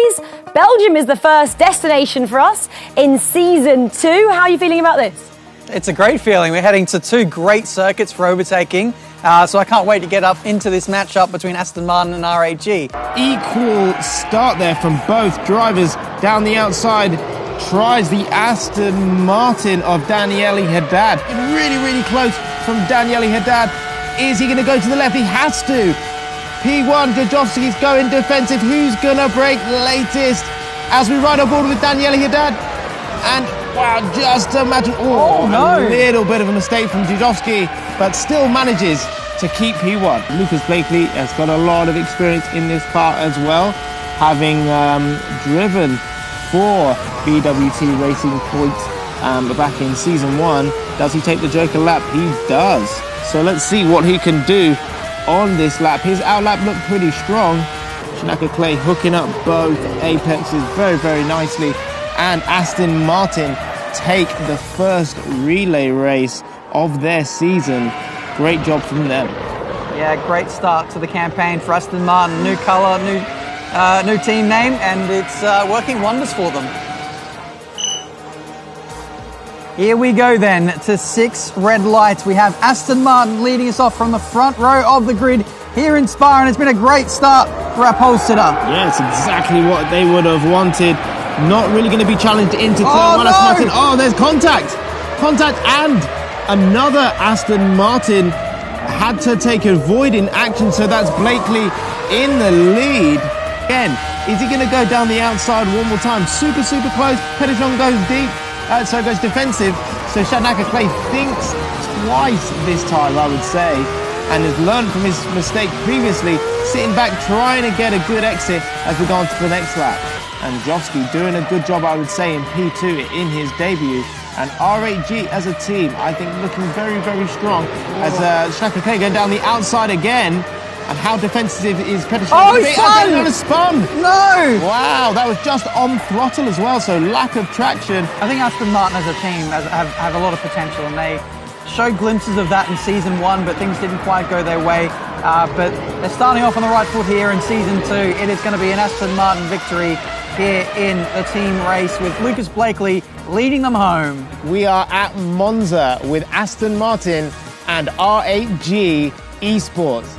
boys. Belgium is the first destination for us in Season 2. How are you feeling about this? It's a great feeling. We're heading to two great circuits for overtaking, so I can't wait to get up into this matchup between Aston Martin and RAG. Equal start there from both drivers. Down the outside tries the Aston Martin of Daniele Haddad. Really close from Daniele Haddad. Is he going to go to the left? He has to. P1, Gajowski's going defensive. Who's going to break latest? As we ride on board with Daniele Haddad. And wow, just imagine, a little bit of a mistake from Gajowski, but still manages to keep P1. Lucas Blakely has got a lot of experience in this car as well, having driven for BWT Racing Points back in Season 1. Does he take the Joker lap? He does. So let's see what he can do on this lap. His out lap looked pretty strong. Shanaka Clay hooking up both apexes very nicely. And Aston Martin take the first relay race of their season. Great job from them. Yeah, great start to the campaign for Aston Martin. New colour, new team name, and it's working wonders for them. Here we go then to 6 red lights. We have Aston Martin leading us off from the front row of the grid here in Spa, and it's been a great start for our pole sitter. Yeah, it's exactly what they would have wanted. Not really going to be challenged into turn 1. No! Martin. Oh, there's contact, and another Aston Martin had to take a void in action, so that's Blakely in the lead. Again, is he going to go down the outside one more time? Super close. Petitjon goes deep. So goes defensive. So Shanaka Clay thinks twice this time, I would say, and has learned from his mistake previously, sitting back, trying to get a good exit as we go on to the next lap. And Jovsky doing a good job, I would say, in P2 in his debut. And RAG as a team, I think, looking very strong as Shanaka Clay going down the outside again. And how defensive is Petitjon? Oh, he spun! No! Wow, that was just on throttle as well, so lack of traction. I think Aston Martin as a team have a lot of potential, and they showed glimpses of that in Season 1, but things didn't quite go their way. But they're starting off on the right foot here in Season 2. It is going to be an Aston Martin victory here in the team race with Lucas Blakely leading them home. We are at Monza with Aston Martin and RAG Esports.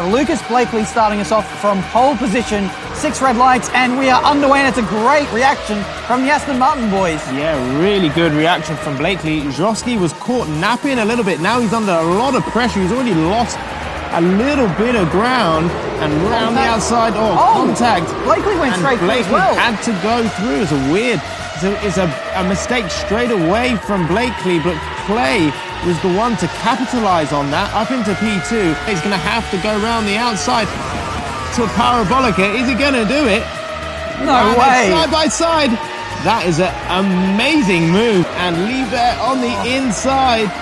Lucas Blakely starting us off from pole position, 6 red lights, and we are underway, and it's a great reaction from the Aston Martin boys. Yeah, really good reaction from Blakely. Josky was caught napping a little bit. Now he's under a lot of pressure. He's already lost a little bit of ground, and round the outside, contact. Blakely went straight through as well. Had to go through. It's a weird, it's a mistake straight away from Blakely, but Clay was the one to capitalise on that. Up into P2, he's going to have to go round the outside to Parabolica. Is he going to do it? No way. Side by side. That is an amazing move. And Liebert on the inside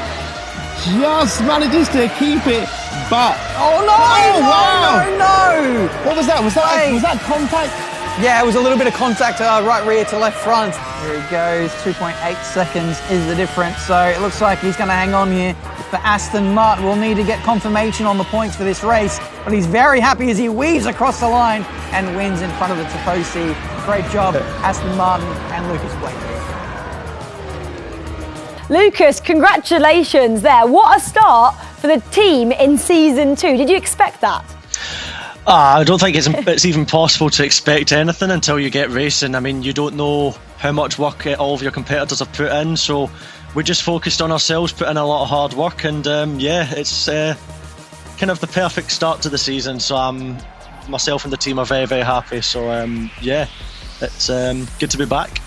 just manages to keep it, but... Oh, no! Oh, wow! No! What was that? Was that contact? Yeah, it was a little bit of contact, right rear to left front. Here he goes, 2.8 seconds is the difference. So it looks like he's going to hang on here for Aston Martin. We'll need to get confirmation on the points for this race, but he's very happy as he weaves across the line and wins in front of the Tifosi. Great job, Aston Martin and Lucas Blakely. Lucas, congratulations there. What a start for the team in Season 2. Did you expect that? I don't think it's even possible to expect anything until you get racing. I mean, you don't know how much work all of your competitors have put in, so we just focused on ourselves, put in a lot of hard work, and it's kind of the perfect start to the season. So myself and the team are very happy. So it's good to be back.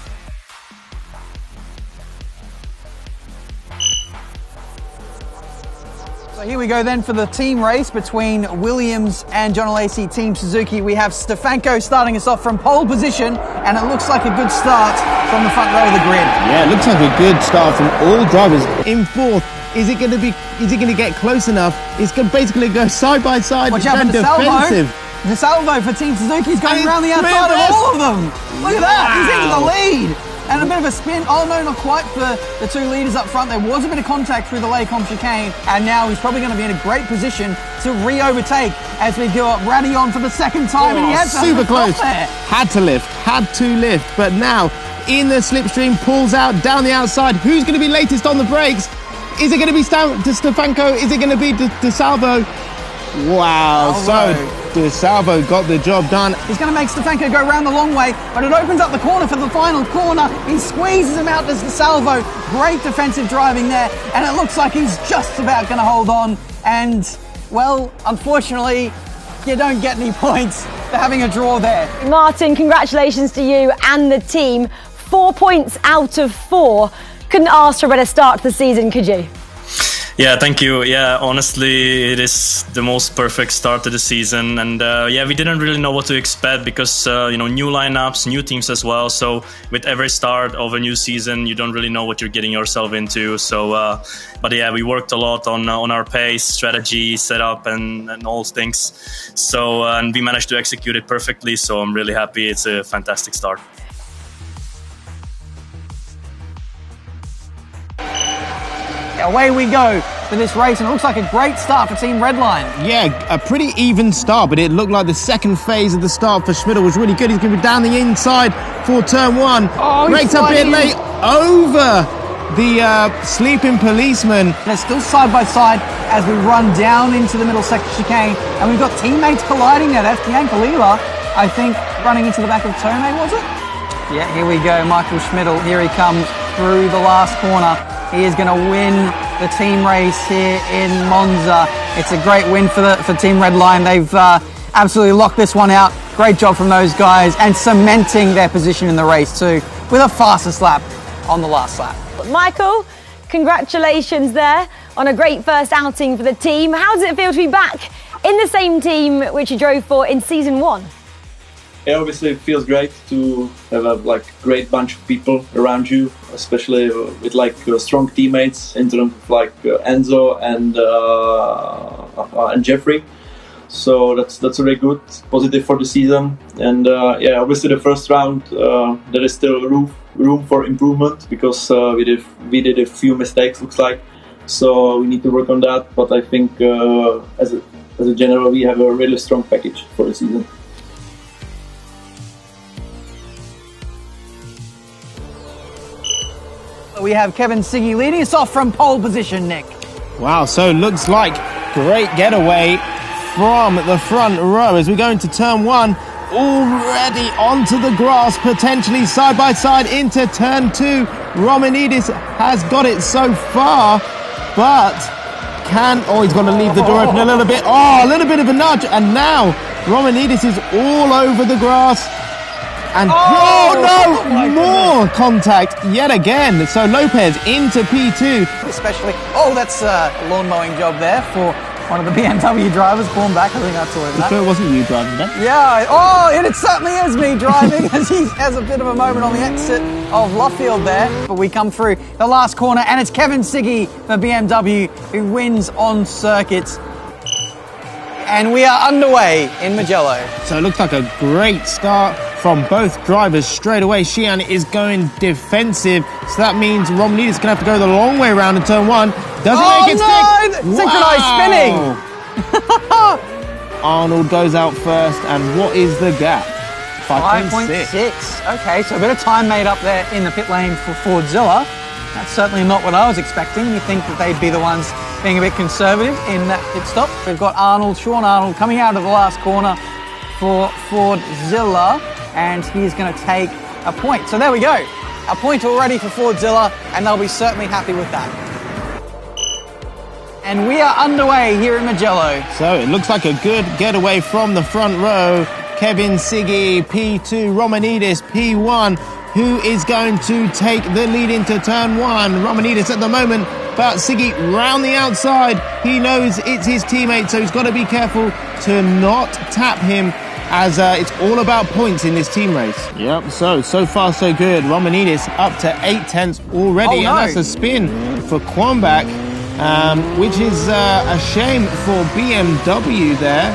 So here we go then for the team race between Williams and John Alesi Team Suzuki. We have Stefanko starting us off from pole position, and it looks like a good start from the front row of the grid. Yeah, it looks like a good start from all drivers. In fourth, is it going to get close enough? It's going to basically go side by side. Watch out for DeSalvo. DeSalvo for Team Suzuki is going around the outside of all of them. Look at that, he's into the lead. And a bit of a spin. Oh no, not quite for the two leaders up front. There was a bit of contact through the Lecombe chicane, and now he's probably going to be in a great position to re-overtake as we go up Radillon for the second time. And he had super close. There. Had to lift, but now in the slipstream, pulls out down the outside. Who's going to be latest on the brakes? Is it going to be Stefanko? Is it going to be De Salvo? Wow, so De Salvo got the job done. He's going to make Stefanko go around the long way, but it opens up the corner for the final corner. He squeezes him out, does De Salvo. Great defensive driving there, and it looks like he's just about going to hold on. And, well, unfortunately, you don't get any points for having a draw there. Martin, congratulations to you and the team. 4 points out of 4. Couldn't ask for a better start to the season, could you? Yeah, thank you. Yeah, honestly, it is the most perfect start to the season. And yeah, we didn't really know what to expect because, new lineups, new teams as well. So with every start of a new season, you don't really know what you're getting yourself into. So, but yeah, we worked a lot on our pace, strategy, setup, and all things. So, and we managed to execute it perfectly. So I'm really happy. It's a fantastic start. Away we go for this race, and it looks like a great start for Team Redline. Yeah, a pretty even start, but it looked like the second phase of the start for Schmidl was really good. He's going to be down the inside for turn 1. Oh, braked up a bit late over the sleeping policeman. They're still side by side as we run down into the middle section chicane, and we've got teammates colliding there. That's Bianca, I think, running into the back of Tome, was it? Yeah, here we go. Michael Schmidl, here he comes through the last corner. He is going to win the team race here in Monza. It's a great win for Team Redline. They've absolutely locked this one out. Great job from those guys, and cementing their position in the race too, with a fastest lap on the last lap. Michael, congratulations there on a great first outing for the team. How does it feel to be back in the same team which you drove for in season 1? Yeah, obviously it feels great to have a great bunch of people around you, especially with strong teammates in terms of Enzo and Jeffrey. So that's really good, positive for the season. And yeah, obviously the first round there is still room for improvement because we did a few mistakes, looks like. So we need to work on that. But I think as a general, we have a really strong package for the season. We have Kevin Siggy leading us off from pole position, Nick. Wow, so looks like great getaway from the front row as we go into turn 1. Already onto the grass, potentially side by side into turn 2. Romanidis has got it so far, but he's going to leave the door open a little bit. Oh, a little bit of a nudge, and now Romanidis is all over the grass. And more contact yet again. So Lopez into P2. Especially, that's a lawn mowing job there for one of the BMW drivers. Born back, I think I saw that. So it wasn't you driving that? Yeah, and it certainly is me driving as he has a bit of a moment on the exit of Luffield there. But we come through the last corner, and it's Kevin Siggy for BMW who wins on circuit. And we are underway in Mugello. So it looks like a great start from both drivers straight away. Sheehan is going defensive, so that means Romanidis is going to have to go the long way around in turn 1. Doesn't make it stick. Synchronized spinning. Arnold goes out first, and what is the gap? 5.6. Okay, so a bit of time made up there in the pit lane for Fordzilla. That's certainly not what I was expecting. You think that they'd be the ones being a bit conservative in that pit stop. We've got Sean Arnold coming out of the last corner for Fordzilla, and he's going to take a point. So there we go. A point already for Fordzilla, and they'll be certainly happy with that. And we are underway here in Mugello. So it looks like a good getaway from the front row. Kevin Siggy, P2, Romanidis, P1. Who is going to take the lead into turn 1? Romanidis at the moment, but Siggy round the outside. He knows it's his teammate, so he's got to be careful to not tap him, as it's all about points in this team race. Yep, so far so good. Romanidis up to 8 tenths already, and that's a spin for Quambach, which is a shame for BMW there.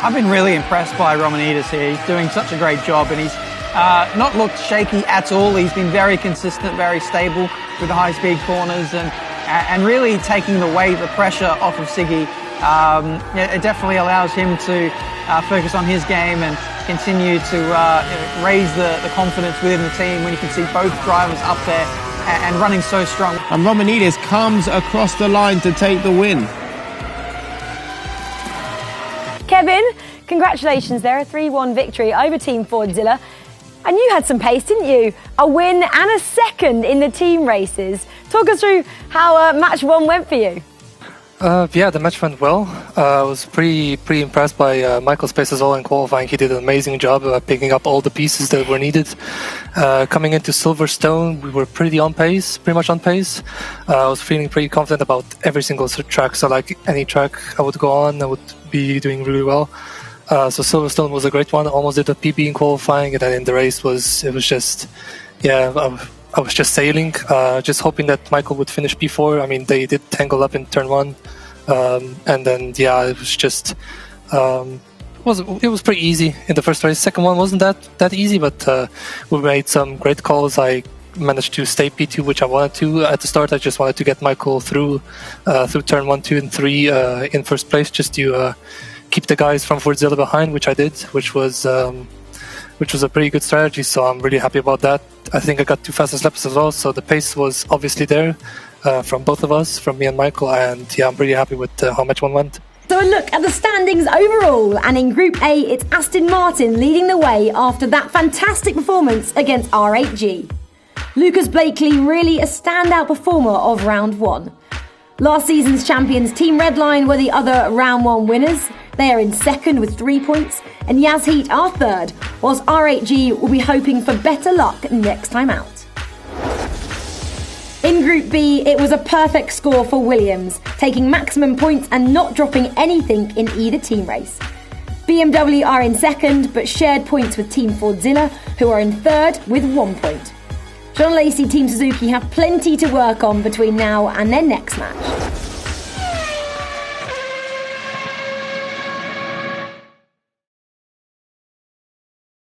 I've been really impressed by Romanidis here. He's doing such a great job, and he's not looked shaky at all. He's been very consistent, very stable with the high-speed corners and really taking the weight, the pressure off of Siggy. It definitely allows him to focus on his game and continue to raise the confidence within the team when you can see both drivers up there and running so strong. And Romanidis comes across the line to take the win. Kevin, congratulations there, a 3-1 victory over Team Fordzilla. And you had some pace, didn't you? A win and a second in the team races. Talk us through how match 1 went for you. Yeah, the match went well. I was pretty impressed by Michael's pace as well in qualifying. He did an amazing job picking up all the pieces that were needed. Coming into Silverstone, we were pretty much on pace. I was feeling pretty confident about every single track. So like any track I would go on, I would be doing really well. So Silverstone was a great one. I almost did a PB in qualifying, and then in the race I was just sailing, just hoping that Michael would finish P4. I mean, they did tangle up in turn 1, and then it was just it was pretty easy in the first race. Second one wasn't that easy, but we made some great calls. I managed to stay P2, which I wanted to at the start. I just wanted to get Michael through turn 1, 2, and 3 in first place, just to keep the guys from Fordzilla behind, which I did, which was a pretty good strategy, so I'm really happy about that. I think I got 2 fastest laps as well, so the pace was obviously there from both of us, from me and Michael, and yeah, I'm pretty happy with how match 1 went. So a look at the standings overall, and in Group A, it's Aston Martin leading the way after that fantastic performance against R8G. Lucas Blakely really a standout performer of round 1. Last season's champions Team Redline were the other round 1 winners. They are in second with 3 points, and Yas Heat are third, whilst R8G will be hoping for better luck next time out. In Group B, it was a perfect score for Williams, taking maximum points and not dropping anything in either team race. BMW are in second, but shared points with Team Fordzilla, who are in third with 1 point. John Lacey Team Suzuki have plenty to work on between now and their next match.